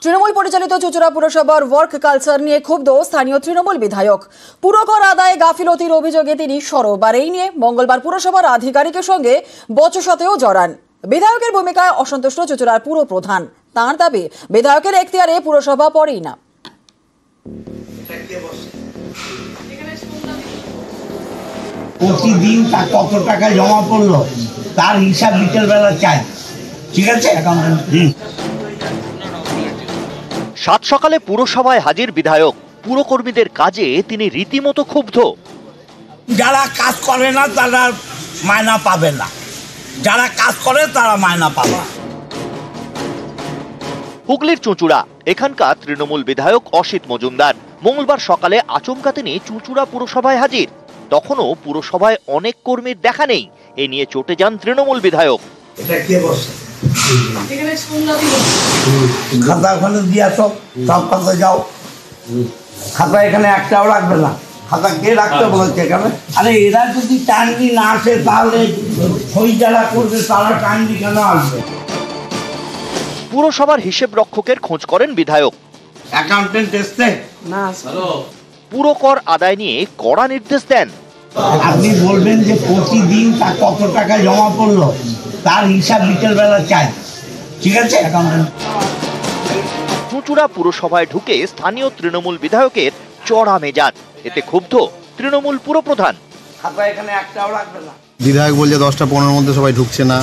তৃণমূল পরিচালিত চুঁচুড়া পুরসভার work culture নিয়ে ক্ষুব্ধ স্থানীয় তৃণমূল বিধায়ক। পুরকর আদায়ে গাফিলতির অভিযোগে তিনি সরব, আর এই নিয়ে মঙ্গলবার পুরসভার আধিকারিকের সঙ্গে বচসাতেও জড়ান। বিধায়কের ভূমিকায় অসন্তুষ্ট চুঁচুড়ার পুর প্রধান। তাঁর দাবি, বিধায়কের এখতিয়ারে পুরসভা পড়েই না। প্রতিদিন তার কত টাকা জমা পড়লো তার হিসাব বিকেলবেলা চাই, ঠিক আছে? সাত সকালে পুরসভায় হাজির বিধায়ক। পুরকর্মীদের কাজে তিনি রীতিমতো ক্ষুব্ধ। যারা কাজ করে না তারা মায়না পাবে না, যারা কাজ করে তারা মায়না পাবে। হুগলির চুঁচুড়া, এখানকার তৃণমূল বিধায়ক অসিত মজুমদার মঙ্গলবার সকালে আচমকা তিনি চুঁচুড়া পুরসভায় হাজির। তখনও পুরসভায় অনেক কর্মীর দেখা নেই। এ নিয়ে চটে যান তৃণমূল বিধায়ক। খাতা ওখানে দিয়ে আসো, সব খাতা যাও। খাতা এখানে একটাও রাখবে না। খাতা কে রাখতে বলেছে এখানে? আরে এরা যদি টাইমলি না আসে তাহলে সই যারা করবে তারা টাইমলি কেন আসবে? পুরসভার হিসেব রক্ষকের খোঁজ করেন বিধায়ক। অ্যাকাউন্টেন্ট এসছে না, পুরকর আদায় নিয়ে কড়া নির্দেশ দেন। আপনি বলবেন যে প্রতিদিন তার কত টাকা জমা পড়লো তার হিসাব বিকেলবেলা চাই, ঠিক আছে? চুঁচুড়া পুরসভায় ঢুকে স্থানীয় তৃণমূল বিধায়কের চড়া মেজাজ। এতে ক্ষুব্ধ তৃণমূল পুরপ্রধান। খাতা এখানে একটাও রাখবে না। বিধায়ক বলছে 10টা-15 মধ্যে সবাই ঢুকছে না।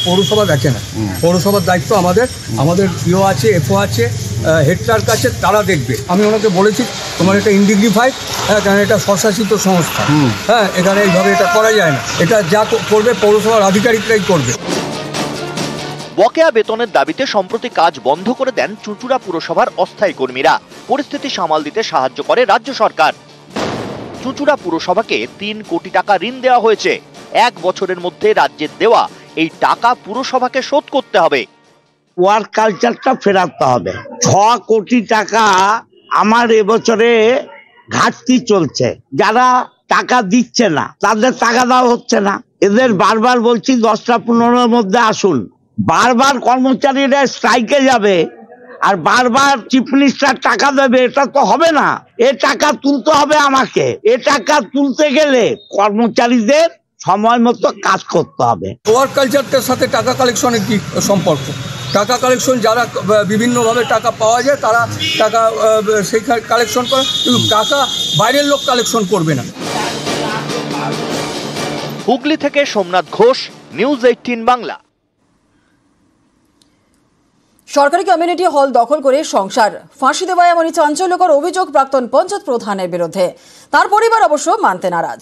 পৌরসভা দেখে না। পৌরসভার দায়িত্ব আমাদের পিও আছে, এফও আছে, হেড ক্লার্ক আছে, তারা দেখবে। আমি ওনাকে বলেছি তোমার এটা ইনডিগনিফাইড, কারণ এটা স্বশাসিত সংস্থা, এখানে এইভাবে এটা করা যায় না। এটা যা করবে পৌরসভার আধিকারিকরাই করবে। বকেয়া বেতনের দাবিতে সম্প্রতি কাজ বন্ধ করে দেন চুঁচুড়া পুরসভার অস্থায়ী কর্মীরা। পরিস্থিতি সামাল দিতে সাহায্য করে রাজ্য সরকার। চুঁচুড়া পুরসভাকে 3 কোটি টাকা ঋণ দেওয়া হয়েছে। 1 বছরের মধ্যে রাজ্যের দেওয়া এই টাকা পুরসভাকে শোধ করতে হবে। ওয়ার্ক কালচারটা ফেরাতে হবে। 6 কোটি টাকা আমার এবছরে ঘাটতি চলছে। যারা টাকা দিচ্ছে না তাদের টাকা দেওয়া হচ্ছে না। এদের বারবার বলছি 10টা-15 মধ্যে আসুন। বারবার কর্মচারীরা স্ট্রাইকে যাবে আর বারবার চিফ মিনিস্টার টাকা দেবে, এটা তো হবে না। এ টাকা তুলতে হবে আমাকে। এ টাকা তুলতে গেলে কর্মচারীদের সময় মতো কাজ করতে হবে। ওয়ার্ক কালচারটার সাথে টাকা কালেকশনের কি সম্পর্ক? টাকা কালেকশন, যারা বিভিন্নভাবে টাকা পাওয়া যায় তারা টাকা সেই কালেকশন করে, কিন্তু টাকা বাইরের লোক কালেকশন করবে না। হুগলি থেকে সোমনাথ ঘোষ, নিউজ 18 বাংলা। সরকারি কমিউনিটি হল দখল করে সংসার, ফাঁসি দেওয়া এমনই চাঞ্চল্যকর অভিযোগ প্রাক্তন পঞ্চায়েত প্রধানের বিরুদ্ধে। তার পরিবার অবশ্য মানতে নারাজ।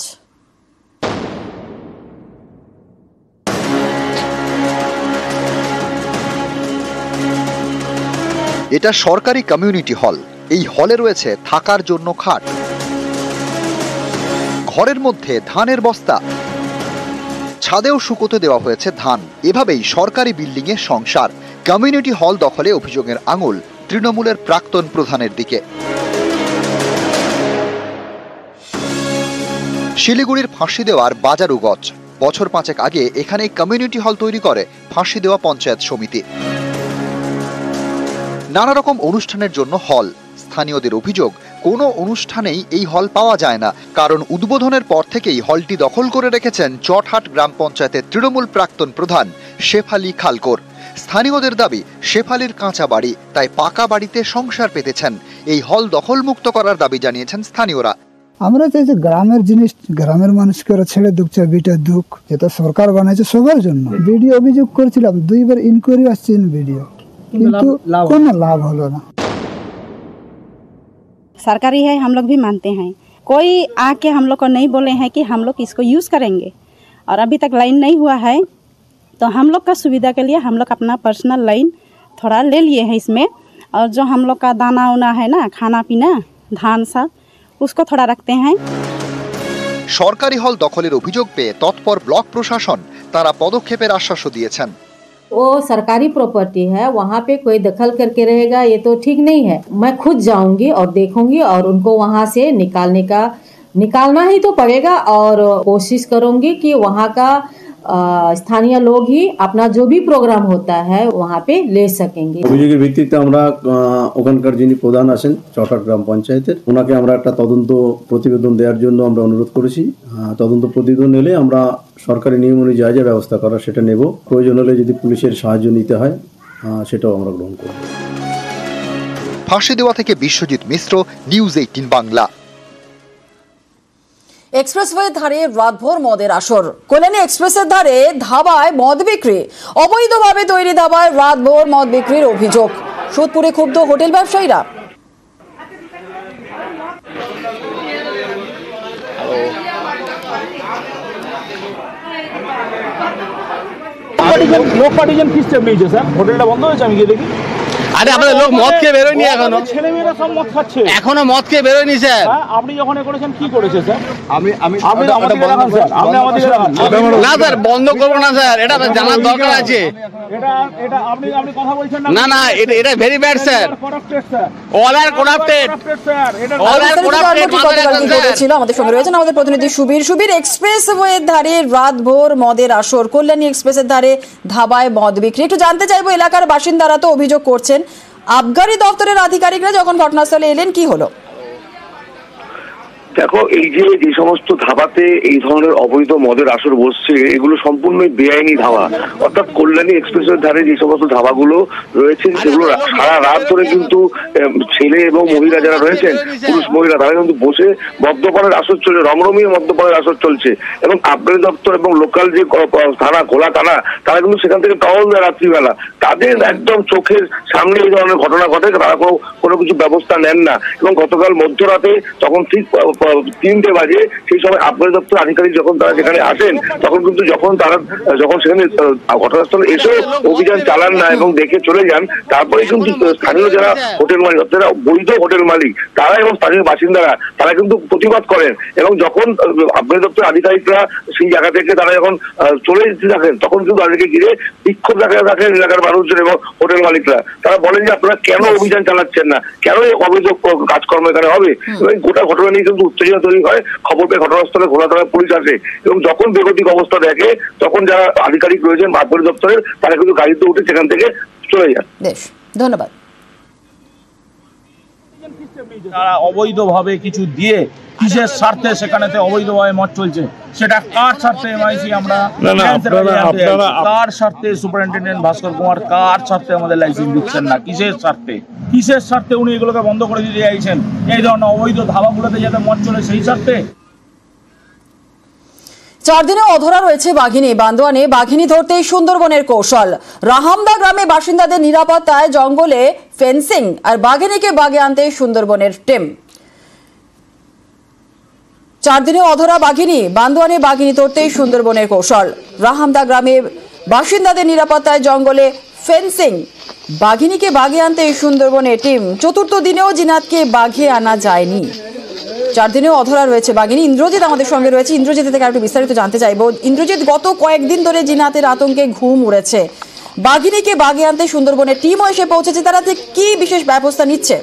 এটা সরকারি কমিউনিটি হল। এই হলে রয়েছে থাকার জন্য খাট, ঘরের মধ্যে ধানের বস্তা, ছাদেও শুকোতে দেওয়া হয়েছে ধান। এভাবেই সরকারি বিল্ডিং এ সংসার। কমিউনিটি হল দখলে অভিযোগের আঙুল তৃণমূলের প্রাক্তন প্রধানের দিকে। শিলিগুড়ির ফাঁসি দেওয়ার বাজারুগজ। বছর 5 আগে এখানে কমিউনিটি হল তৈরি করে ফাঁসি দেওয়া পঞ্চায়েত সমিতি। নানা রকম অনুষ্ঠানের জন্য হল। স্থানীয়দের অভিযোগ, কোনো অনুষ্ঠানেই এই হল পাওয়া যায় না, কারণ উদ্বোধনের পর থেকেই হলটি দখল করে রেখেছেন চটহাট গ্রাম পঞ্চায়েতের তৃণমূল প্রাক্তন প্রধান শেফালি খালকর। স্থানীয়দের দাবি, শেফালির কাঁচা বাড়ি, তাই পাকা বাড়িতে সংসার পেতেছেন। এই হল দখল মুক্ত করার দাবি জানিয়েছেন স্থানীয়রা। আমরা চাইছি গ্রামের জিনিস গ্রামের মানুষকে ছেড়ে দুঃখ বিটা দুঃখ, যেটা সরকার বানাইছে সবার জন্য। ভিডিও অভিযোগ করেছিলাম, 2 বার ইনকোয়ারি আসছে ভিডিও, কিন্তু কোনো লাভ হলো না। सरकारी है, हम लोग भी मानते हैं। कोई आके हम लोग को नहीं बोले हैं कि हम लोग इसको यूज़ करेंगे, और अभी तक लाइन नहीं हुआ है, तो हम लोग का सुविधा के लिए हम लोग अपना पर्सनल लाइन थोड़ा ले लिए हैं इसमें। और जो हम लोग का दाना उना है ना, खाना पीना, धान सब, उसको थोड़ा रखते हैं। সরকারি হল দখলের অভিযোগ পেয়ে তৎপর ব্লক প্রশাসন। তারা পদক্ষেপের আশ্বাসও দিয়েছেন। वो सरकारी प्रॉपर्टी है, वहाँ पे कोई दखल करके रहेगा ये तो ठीक नहीं है। मैं खुद जाऊंगी और देखूंगी और उनको वहाँ से निकालना ही तो पड़ेगा, और कोशिश करूंगी कि वहाँ का स्थानीय लोग ही अपना जो भी प्रोग्राम होता है वहाँ पे ले सकेंगे। অভিযোগের ভিত্তিতে আমরা ওখানকার যিনি প্রধান আছেন চট্টগ্রাম গ্রাম পঞ্চায়েতের ওনাকে আমরা একটা তদন্ত প্রতিবেদন দেওয়ার জন্য আমরা অনুরোধ করেছি। তদন্ত প্রতিবেদন এলে আমরা সরকারি নিয়ম অনুযায়ী যা ব্যবস্থা করা সেটা নেব। প্রয়োজন হলে যদি পুলিশের সাহায্য নিতে হয় সেটাও আমরা গ্রহণ করব। ফাঁসি দেওয়া থেকে বিশ্বজিৎ মিশ্র, নিউজ 18 বাংলা। এক্সপ্রেসওয়ে ধারে রাতভর মদের আসর। কল্যাণী এক্সপ্রেসের ধারে ধাবায় মদ বিক্রি। অবৈধভাবে তৈরি ধাবায় রাতভর মদ বিক্রির অভিযোগ। সোদপুরে ক্ষুব্ধ হোটেল ব্যবসায়ীরা। লোক পার্টিজন কি স্টেপ নিয়েছে স্যার? হোটেলটা বন্ধ হয়েছে, আমি গিয়ে দেখি। আরে আমাদের লোক মদ খেয়ে বেরোয়নি এখনো। ছেলেমেয়েরা সব মদ খাচ্ছে এখনো মদ খেয়ে বেরোয়নি স্যার। আপনি যখন করেছেন কি করেছে স্যার? আমি আপনি আমাদেরকে দেখান স্যার, আপনি আমাদেরকে দেখান। না স্যার, বন্ধ করবো না স্যার, এটা জানার দরকার আছে। এটা আপনি কথা বলছেন না না, এটা ভেরি ব্যাড স্যার। অল আর করাপ্টেড স্যার, অল আর করাপ্টেড। আমাদের সঙ্গে রয়েছেন আমাদের প্রতিনিধি সুবীর। এক্সপ্রেসওয়ের ধারে রাতভর মদের আসর। কল্যাণী এক্সপ্রেসের ধারে ধাবায় মদ বিক্রি। একটু জানতে চাইবো, এলাকার বাসিন্দারা তো অভিযোগ করছেন, আবগারি দপ্তরের আধিকারিকরা যখন ঘটনাস্থলে এলেন কি হলো? দেখো, এই যে সমস্ত ধাবাতে এই ধরনের অবৈধ মদের আসর বসছে, এগুলো সম্পূর্ণই বেআইনি ধাবা। অর্থাৎ কল্যাণী এক্সপ্রেসের ধারে যে সমস্ত ধাবাগুলো রয়েছে সেগুলো সারা রাত ধরে কিন্তু ছেলে এবং মহিলা যারা রয়েছেন, পুরুষ মহিলা, তারা কিন্তু বসে মদ্যপানের আসর চলছে, রমরমিয়ে মদ্যপানের আসর চলছে। এবং আবগারি দপ্তর এবং লোকাল যে থানা, খোলা থানা, তারা কিন্তু সেখান থেকে টহল দেয় রাত্রিবেলা। তাদের একদম চোখের সামনে এই ধরনের ঘটনা ঘটে, তারা কোনো কিছু ব্যবস্থা নেন না। এবং গতকাল মধ্যরাতে তখন ঠিক 3টে বাজে, সেই সময় আবগারি দপ্তর আধিকারিক যখন তারা সেখানে আসেন, তখন কিন্তু যখন সেখানে ঘটনাস্থলে এসে অভিযান চালান না এবং দেখে চলে যান, তারপরে কিন্তু স্থানীয় যারা হোটেল মালিক, যারা বৈধ হোটেল মালিক, তারা এবং স্থানীয় বাসিন্দারা তারা কিন্তু প্রতিবাদ করেন। এবং যখন আবগারি দপ্তর আধিকারিকরা সেই জায়গা থেকে তারা যখন চলে যেতে থাকেন, তখন কিন্তু তাদেরকে ঘিরে বিক্ষোভ দেখা থাকেন এলাকার মানুষজন এবং হোটেল মালিকরা। তারা বলেন যে আপনারা কেন অভিযান চালাচ্ছেন না, কেন অবৈধ কাজকর্ম এখানে হবে। এবং গোটা ঘটনা নিয়ে কিন্তু উত্তেজনা তৈরি হয়। খবর পেয়ে ঘটনাস্থলে খোলা থানার পুলিশ আসে এবং যখন বেগতিক অবস্থা দেখে, তখন যারা আধিকারিক রয়েছেন আবগারি দপ্তরের, তারা কিন্তু গাড়িতে উঠে সেখান থেকে চলে যান। ধন্যবাদ। তারা অবৈধভাবে কিছু দিয়ে কিসের স্বার্থে সেখানেতে অবৈধভাবে মদ চলছে, সেটা কার স্বার্থে এমআইসি আমরা কার স্বার্থে সুপারিনটেন্ডেন্ট ভাস্কর কুমার কার স্বার্থে আমাদের লাইসেন্স দিচ্ছেন না, কিসের স্বার্থে উনি এগুলোকে বন্ধ করে দিতে চাইছেন? এই ধরনের অবৈধ ধাবাগুলোতে যাতে মদ চলে সেই স্বার্থে। 4 দিনে অধরা রয়েছে বাঘিনী। বান্দোয়ানে বাঘিনী ধরতেই সুন্দরবনের কৌশল। রাহামদা গ্রামে বাসিন্দাদের নিরাপত্তায় জঙ্গলে ফেন্সিং আর বাঘিনীকে বাগে আনতে সুন্দরবনের টিম। 4 দিনে অধরা বাঘিনী। বান্দোয়ানে বাঘিনী ধরতেই সুন্দরবনের কৌশল। রাহামদা গ্রামে বাসিন্দাদের নিরাপত্তায় জঙ্গলে ফেন্সিং, বাঘিনীকে বাগে আনতে সুন্দরবনের টিম। 4র্থ দিনেও জিনাতকে বাঘে আনা যায়নি। 4 দিনেও অধরা রয়েছে বাঘিনী। ইন্দ্রজিৎ আমাদের সঙ্গে রয়েছে। ইন্দ্রজিৎ থেকে একটু বিস্তারিত জানতে চাইবো। ইন্দ্রজিৎ, গত কয়েকদিন ধরে জিনাতের আতঙ্কে ঘুম উড়েছে। বাঘিনীকে বাগে আনতে সুন্দরবনের টিমও এসে পৌঁছেছে। তারা ঠিক কি বিশেষ ব্যবস্থা নিচ্ছে?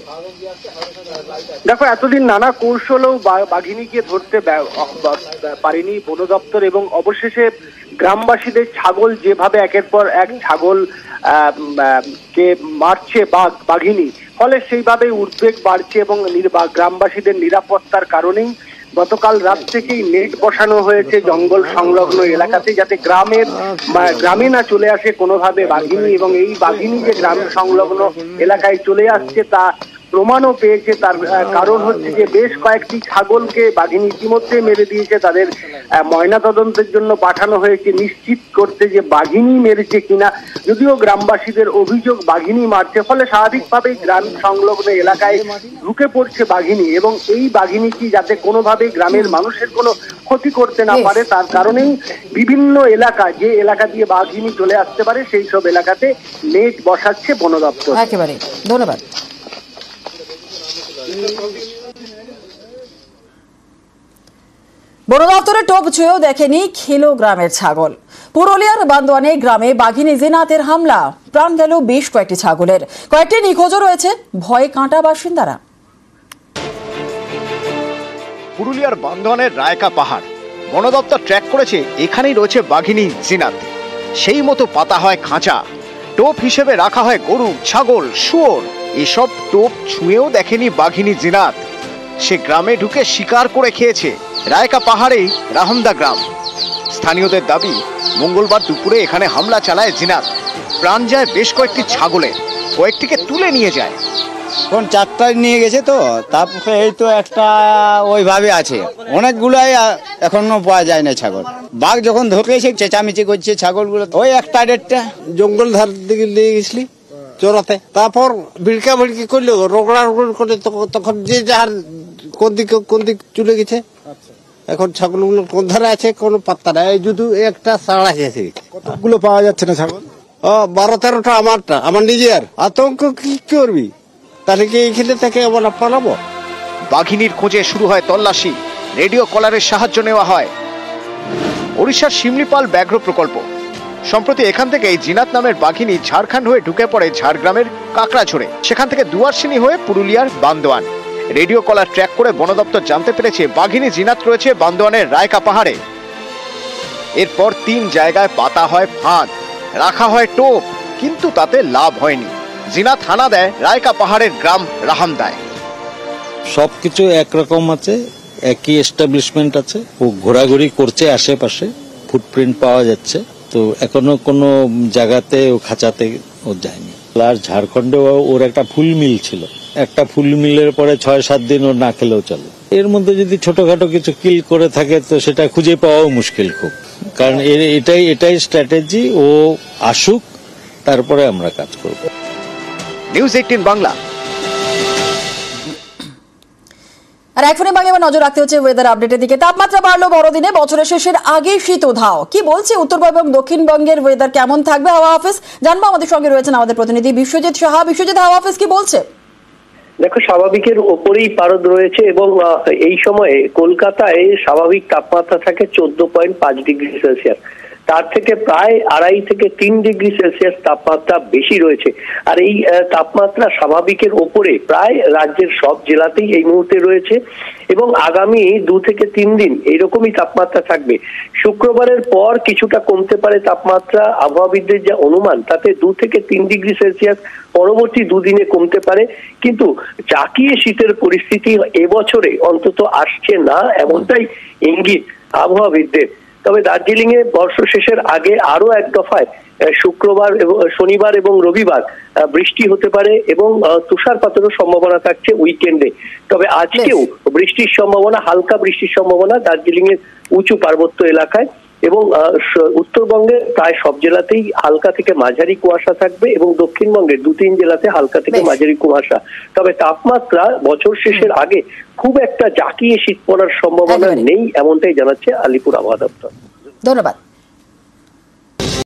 দেখো, এতদিন নানা কৌশলেও বাঘিনীকে ধরতে পারেনি বন দপ্তর এবং অবশেষে গ্রামবাসীদের ছাগল যেভাবে একের পর এক ছাগল কে মারছে বাঘিনী, ফলে সেইভাবে উদ্বেগ বাড়ছে এবং গ্রামবাসীদের নিরাপত্তার কারণেই গতকাল রাত থেকেই নেট বসানো হয়েছে জঙ্গল সংলগ্ন এলাকাতে, যাতে গ্রামে না চলে আসে কোনোভাবে বাঘিনী। এবং এই বাঘিনী যে গ্রাম সংলগ্ন এলাকায় চলে আসছে তা প্রমাণও পেয়েছে। তার কারণ হচ্ছে যে বেশ কয়েকটি ছাগলকে বাঘিনী ইতিমধ্যে মেরে দিয়েছে। তাদের ময়নাতদন্তের জন্য পাঠানো হয়েছে নিশ্চিত করতে যে বাঘিনী মেরেছে কিনা। যদিও গ্রামবাসীদের অভিযোগ বাঘিনী মারছে, ফলে স্বাভাবিকভাবেই গ্রাম সংলগ্ন এলাকায় ঢুকে পড়ছে বাঘিনী এবং এই বাঘিনীটি যাতে কোনোভাবে গ্রামের মানুষের কোনো ক্ষতি করতে না পারে, তার কারণেই বিভিন্ন এলাকা, যে এলাকা দিয়ে বাঘিনী চলে আসতে পারে সেই সব এলাকাতে নেট বসাচ্ছে বন দপ্তর। একেবারে ধন্যবাদ। বন দপ্তরের টোপ ছুঁয়েও দেখেনি খেলো গ্রামের ছাগল। পুরুলিয়ার বান্দোয়ানে গ্রামে বাঘিনী জিনাতের হামলা, প্রাণ গেল বেশ কয়েকটি ছাগলের। কয়েকটি নিখোঁজও রয়েছে, ভয়ে কাঁটা বাসিন্দারা। পুরুলিয়ার বান্দোয়ানের রায়কা পাহাড় বন দপ্তর ট্র্যাক করেছে এখানেই রয়েছে বাঘিনী জিনাত। সেই মতো পাতা হয় খাঁচা, টোপ হিসেবে রাখা হয় গরু, ছাগল, শুয়োর। এসব টোপ ছুঁয়েও দেখেনি বাঘিনী জিনাত। সে গ্রামে ঢুকে শিকার করে খেয়েছে। রায়কা পাহাড়েই রাহমদা গ্রাম। স্থানীয়দের দাবি, মঙ্গলবার দুপুরে এখানে হামলা চালায় জিনাত। প্রাণ যায় বেশ কয়েকটি ছাগলের, কয়েকটিকে তুলে নিয়ে যায়। কোন 4টায় নিয়ে গেছে তো, তারপরে এই তো একটা ওইভাবে আছে, অনেকগুলাই এখনো পাওয়া যায় না ছাগল। বাঘ যখন ঢুকেছে চেঁচামেচি করছে ছাগলগুলো। ওই 1টা-1.5টা জঙ্গল ধার দিকে নিয়ে গেছিলি চোরাতে, তারপর ভিড়কা ভিড়কি করলো, রোগড়া করে, তখন যে যার কোন দিক চলে গেছে। এখন ছাগলগুলো কোন ধারে আছে কোনো পাত্তা নাই। এই যদি একটা সাড়া গেছে। কতগুলো পাওয়া যাচ্ছে না ছাগল? 12-13টা আমার নিজের। আতঙ্ক কি করবি, তাহলে কি এইখানে থেকে আমরা পালাবো? বাঘিনীর খোঁজে শুরু হয় তল্লাশি। রেডিও কলারের সাহায্য নেওয়া হয়। ওড়িশার শিমলিপাল ব্যাঘ্র প্রকল্প। সম্প্রতি এখান থেকে এই জিনাত নামের বাঘিনী ঝাড়খণ্ড হয়ে ঢুকে পড়ে ঝাড়গ্রামের কাকড়াঝোড়ে। সেখান থেকে দুয়ারসিনী হয়ে পুরুলিয়ার বান্দোয়ান। রেডিও কলার ট্র্যাক করে বন দপ্তর জানতে পেরেছে বাঘিনী জিনাত রয়েছে বান্দোয়ানের রায়কা পাহাড়ে। এরপর 3 জায়গায় পাতা হয় ফাঁদ, রাখা হয় টোপ, কিন্তু তাতে লাভ হয়নি। জিনাত হানা দেয় রায়কা পাহাড়ের গ্রাম রাহামদায়। সবকিছু একরকম আছে, একই এস্টাবলিশমেন্ট আছে। ও ঘোরাঘুরি করছে আশেপাশে, ফুটপ্রিন্ট পাওয়া যাচ্ছে। তো এখনো কোনো জায়গাতে ও খাঁচাতে ও যায়নি। আর ঝাড়খণ্ডে ওর একটা ফুল মিল ছিল, একটা ফুল মিলের পরে 6-7 দিন ও না খেলেও চলে। এর মধ্যে যদি ছোটখাটো কিছু কিল করে থাকে তো সেটা খুঁজে পাওয়াও মুশকিল খুব, কারণ এটাই স্ট্র্যাটেজি। ও আসুক, তারপরে আমরা কাজ করব। নিউজ 18 বাংলা। আর এখনই বাংলা নজর রাখতে হচ্ছে ওয়েদার আপডেটের দিকে। তাপমাত্রা বাড়লো বড়দিনে, বছরের শেষের আগে শীত উধাও। কি বলছে উত্তরবঙ্গ এবং দক্ষিণবঙ্গের ওয়েদার, কেমন থাকবে হাওয়া হাফেজ জানবো। আমাদের সঙ্গে রয়েছেন আমাদের প্রতিনিধি বিশ্বজিৎ সাহা। বিশ্বজিৎ, হাওয়া হাফেজ কি বলছে? দেখো, স্বাভাবিকের ওপরেই পারদ রয়েছে এবং এই সময়ে কলকাতায় স্বাভাবিক তাপমাত্রা থাকে 14.5 ডিগ্রি সেলসিয়াস। তার থেকে প্রায় 2.5 থেকে 3 ডিগ্রি সেলসিয়াস তাপমাত্রা বেশি রয়েছে। আর এই তাপমাত্রা স্বাভাবিকের ওপরে প্রায় রাজ্যের সব জেলাতেই এই মুহূর্তে রয়েছে এবং আগামী 2 থেকে 3 দিন এইরকমই তাপমাত্রা থাকবে। শুক্রবারের পর কিছুটা কমতে পারে তাপমাত্রা। আবহাওয়াবিদদের যা অনুমান, তাতে 2 থেকে 3 ডিগ্রি সেলসিয়াস পরবর্তী 2 দিনে কমতে পারে। কিন্তু জাঁকিয়ে শীতের পরিস্থিতি এবছরে অন্তত আসছে না, এমনটাই ইঙ্গিত আবহাওয়াবিদদের। তবে দার্জিলিং এ বর্ষ শেষের আগে আরো এক দফায় শুক্রবার এবং শনিবার এবং রবিবার বৃষ্টি হতে পারে এবং তুষারপাতেরও সম্ভাবনা থাকছে উইকেন্ডে। তবে আজকেও বৃষ্টির সম্ভাবনা, হালকা বৃষ্টির সম্ভাবনা দার্জিলিং এর উঁচু পার্বত্য এলাকায় এবং উত্তরবঙ্গের প্রায় সব জেলাতেই হালকা থেকে মাঝারি কুয়াশা থাকবে এবং দক্ষিণবঙ্গের 2-3 জেলাতে হালকা থেকে মাঝারি কুয়াশা। তবে তাপমাত্রা বছর শেষের আগে খুব একটা জাঁকিয়ে শীত পড়ার সম্ভাবনা নেই, এমনটাই জানাচ্ছে আলিপুর আবহাওয়া দপ্তর। ধন্যবাদ।